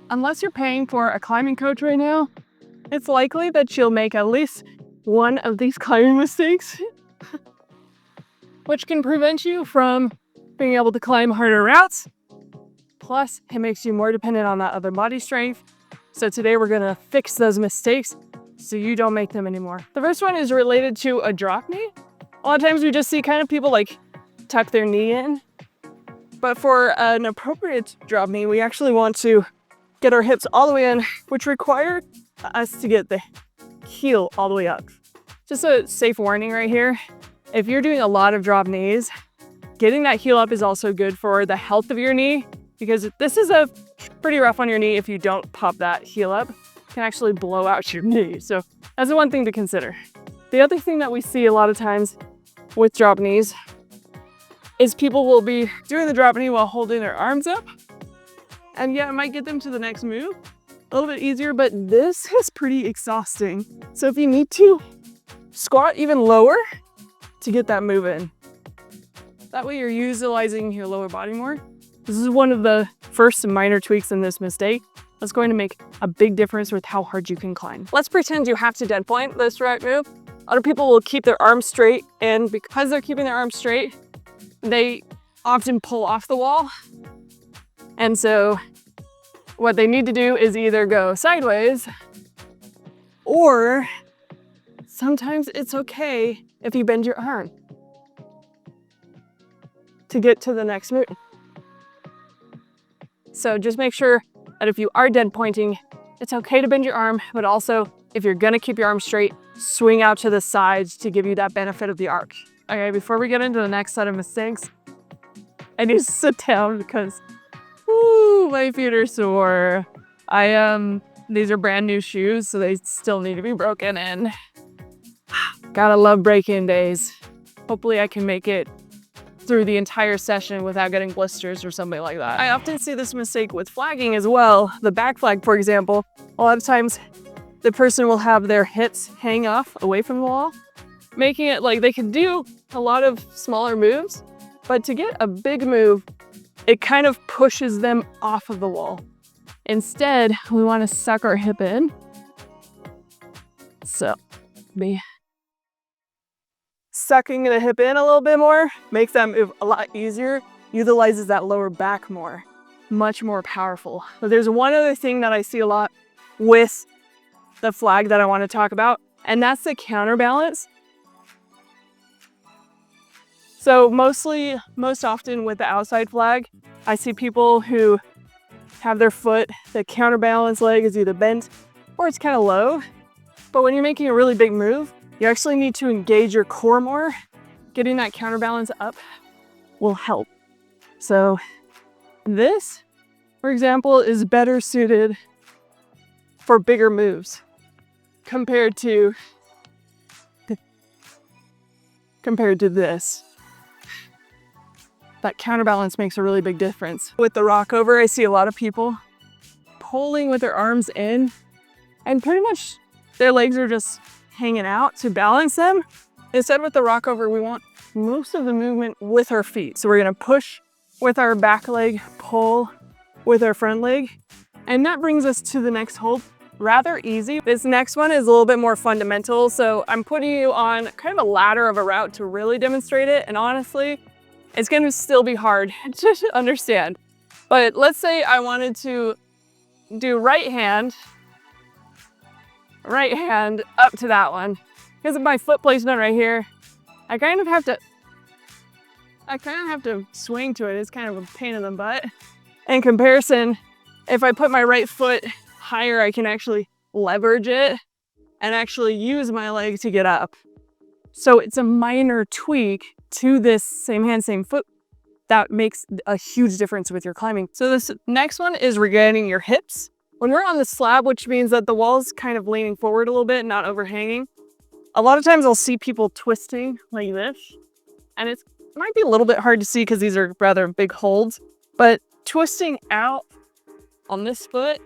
unless you're paying for a climbing coach right now, it's likely that you'll make at least one of these climbing mistakes, which can prevent you from being able to climb harder routes. Plus, it makes you more dependent on that other body strength. So today we're gonna fix those mistakes so you don't make them anymore. The first one is related to a drop knee. A lot of times we just see kind of people like tuck their knee in. But for an appropriate drop knee, we actually want to get our hips all the way in, which requires us to get the heel all the way up. Just a safe warning right here. If you're doing a lot of drop knees, getting that heel up is also good for the health of your knee, because this is a pretty rough on your knee. If you don't pop that heel up, it can actually blow out your knee. So that's the one thing to consider. The other thing that we see a lot of times with drop knees is people will be doing the drop knee while holding their arms up. And yeah, it might get them to the next move a little bit easier, but this is pretty exhausting. So if you need to, squat even lower to get that move in. That way you're utilizing your lower body more. This is one of the first minor tweaks in this mistake that's going to make a big difference with how hard you can climb. Let's pretend you have to dead point this right move. Other people will keep their arms straight, and because they're keeping their arms straight, they often pull off the wall. And so what they need to do is either go sideways, or sometimes it's okay if you bend your arm to get to the next move. So just make sure that if you are dead pointing, it's okay to bend your arm, but also if you're gonna keep your arm straight, swing out to the sides to give you that benefit of the arc. Okay, before we get into the next set of mistakes, I need to sit down because, my feet are sore. These are brand new shoes, so they still need to be broken in. Gotta love break-in days. Hopefully I can make it through the entire session without getting blisters or something like that. I often see this mistake with flagging as well. The back flag, for example, a lot of times the person will have their hips hang off away from the wall, making it like they can do a lot of smaller moves, but to get a big move, it kind of pushes them off of the wall. Instead, we want to suck our hip in. So, sucking the hip in a little bit more makes that move a lot easier, utilizes that lower back more, much more powerful. But there's one other thing that I see a lot with the flag that I want to talk about, and that's the counterbalance. So most often with the outside flag, I see people who have their foot, the counterbalance leg is either bent or it's kind of low. But when you're making a really big move, you actually need to engage your core more. Getting that counterbalance up will help. So this, for example, is better suited for bigger moves compared to this. That counterbalance makes a really big difference. With the rockover, I see a lot of people pulling with their arms in, and pretty much their legs are just hanging out to balance them. Instead, with the rockover, we want most of the movement with our feet. So we're gonna push with our back leg, pull with our front leg, and that brings us to the next hold. Rather easy. This next one is a little bit more fundamental, so I'm putting you on kind of a ladder of a route to really demonstrate it, and honestly, it's gonna still be hard to understand. But let's say I wanted to do right hand up to that one. Because of my foot placement right here, I kind of have to swing to it. It's kind of a pain in the butt. In comparison, if I put my right foot higher, I can actually leverage it and actually use my leg to get up. So it's a minor tweak to this same hand, same foot that makes a huge difference with your climbing. So this next one is regaining your hips. When we're on the slab, which means that the wall's kind of leaning forward a little bit, not overhanging, a lot of times I'll see people twisting like this, and it might be a little bit hard to see because these are rather big holds, but twisting out on this foot,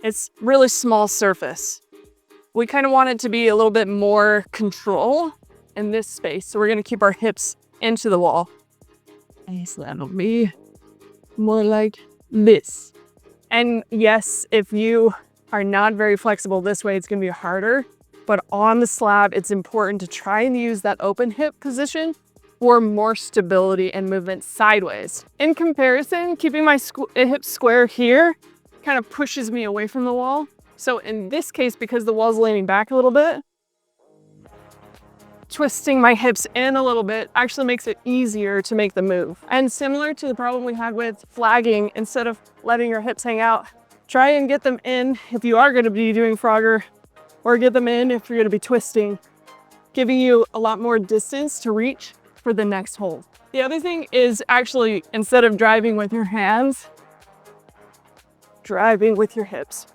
it's really small surface. We kind of want it to be a little bit more control in this space. So we're gonna keep our hips into the wall. And that'll be more like this. And yes, if you are not very flexible this way, it's gonna be harder. But on the slab, it's important to try and use that open hip position for more stability and movement sideways. In comparison, keeping my hip square here kind of pushes me away from the wall. So in this case, because the wall's leaning back a little bit, twisting my hips in a little bit actually makes it easier to make the move. And similar to the problem we had with flagging, instead of letting your hips hang out, try and get them in if you are going to be doing Frogger, or get them in if you're going to be twisting, giving you a lot more distance to reach for the next hold. The other thing is actually, instead of driving with your hands, driving with your hips.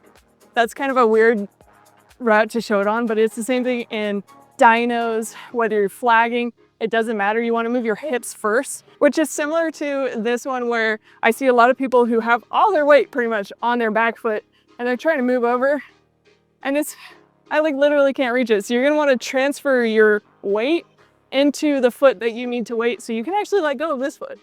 That's kind of a weird route to show it on, but it's the same thing in dynos, whether you're flagging, it doesn't matter. You want to move your hips first, which is similar to this one where I see a lot of people who have all their weight pretty much on their back foot and they're trying to move over and I like literally can't reach it. So you're going to want to transfer your weight into the foot that you need to weight so you can actually let go of this foot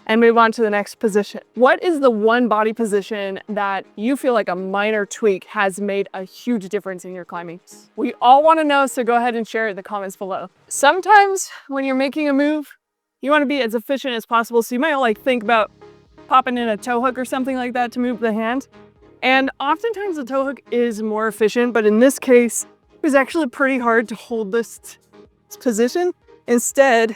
and move on to the next position. What is the one body position that you feel like a minor tweak has made a huge difference in your climbing? We all want to know, so go ahead and share it in the comments below. Sometimes when you're making a move, you want to be as efficient as possible. So you might like think about popping in a toe hook or something like that to move the hand. And oftentimes the toe hook is more efficient, but in this case, it was actually pretty hard to hold this position. Instead,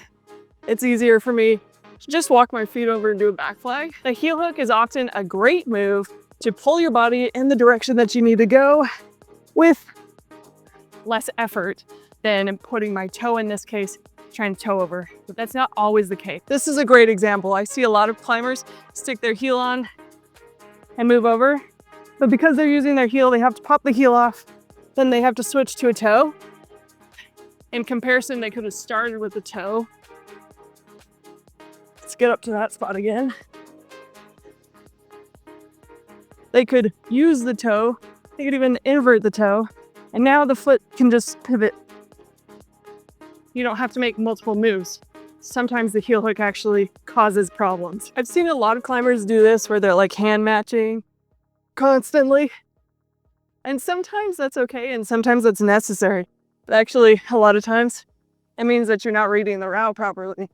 it's easier for me just walk my feet over and do a back flag. The heel hook is often a great move to pull your body in the direction that you need to go with less effort than putting my toe, in this case, trying to toe over. But that's not always the case. This is a great example. I see a lot of climbers stick their heel on and move over, but because they're using their heel, they have to pop the heel off, then they have to switch to a toe. In comparison, they could have started with the toe. Let's get up to that spot again. They could use the toe, they could even invert the toe, and now the foot can just pivot. You don't have to make multiple moves. Sometimes the heel hook actually causes problems. I've seen a lot of climbers do this where they're like hand matching constantly. And sometimes that's okay, and sometimes that's necessary. But actually, a lot of times, it means that you're not reading the route properly.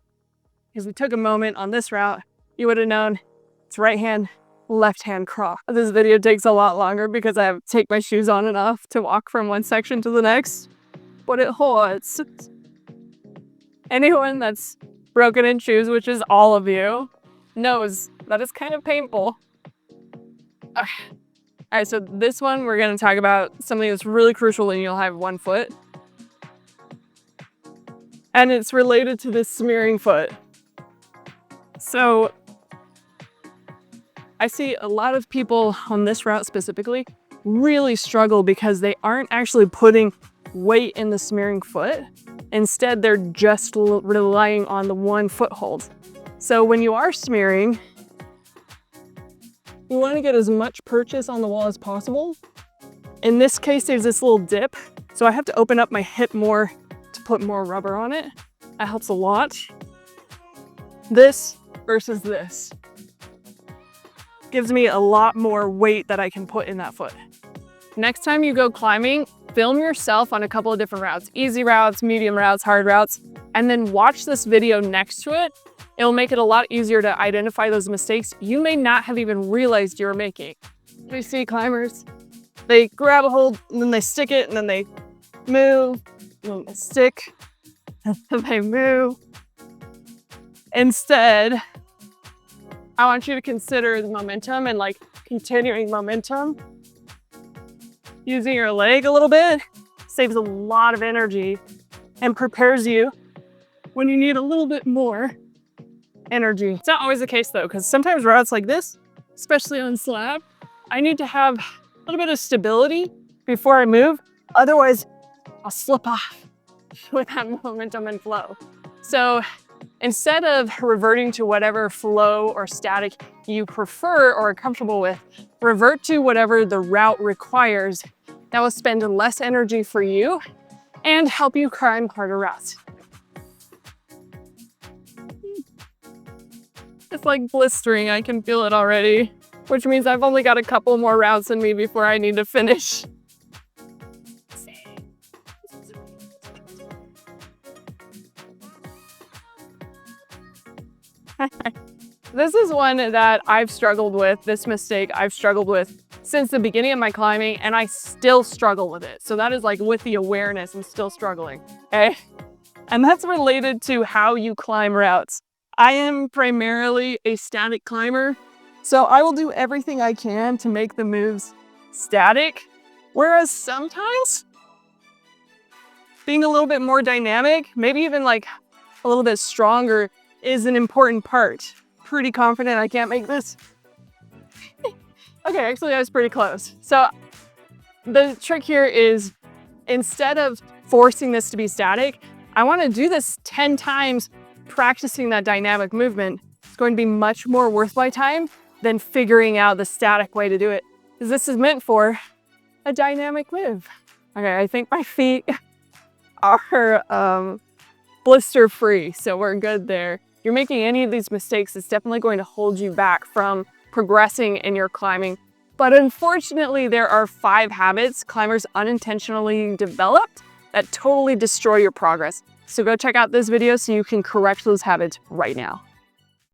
Because we took a moment on this route, you would have known it's right hand, left hand cross. This video takes a lot longer because I have to take my shoes on and off to walk from one section to the next. But it hurts. Anyone that's broken in shoes, which is all of you, knows that it's kind of painful. All right, so this one, we're gonna talk about something that's really crucial when you'll have one foot. And it's related to this smearing foot. So I see a lot of people on this route specifically really struggle because they aren't actually putting weight in the smearing foot. Instead, they're just relying on the one foothold. So when you are smearing, you want to get as much purchase on the wall as possible. In this case, there's this little dip. So I have to open up my hip more to put more rubber on it. That helps a lot. This versus this gives me a lot more weight that I can put in that foot. Next time you go climbing, film yourself on a couple of different routes, easy routes, medium routes, hard routes, and then watch this video next to it. It'll make it a lot easier to identify those mistakes you may not have even realized you were making. We see climbers, they grab a hold and then they stick it and then they move, and then they stick, and then they move. Instead, I want you to consider the momentum and like continuing momentum. Using your leg a little bit saves a lot of energy and prepares you when you need a little bit more energy. It's not always the case though, because sometimes routes like this, especially on slab, I need to have a little bit of stability before I move. Otherwise, I'll slip off with that momentum and flow. So instead of reverting to whatever flow or static you prefer or are comfortable with, revert to whatever the route requires. That will spend less energy for you and help you climb harder routes. It's like blistering, I can feel it already. which means I've only got a couple more rounds in me before I need to finish. This is one that I've struggled with, this mistake I've struggled with since the beginning of my climbing, and I still struggle with it. So that is like with the awareness, I'm still struggling, okay? And that's related to how you climb routes. I am primarily a static climber, so I will do everything I can to make the moves static, whereas sometimes being a little bit more dynamic, maybe even like a little bit stronger, is an important part. Pretty confident I can't make this. Okay, actually I was pretty close. So the trick here is, instead of forcing this to be static, I want to do this 10 times, practicing that dynamic movement. It's going to be much more worth my time than figuring out the static way to do it, because this is meant for a dynamic move. Okay, I think my feet are blister free, so we're good there. If you're making any of these mistakes, it's definitely going to hold you back from progressing in your climbing. But unfortunately, there are 5 habits climbers unintentionally developed that totally destroy your progress. So go check out this video so you can correct those habits right now.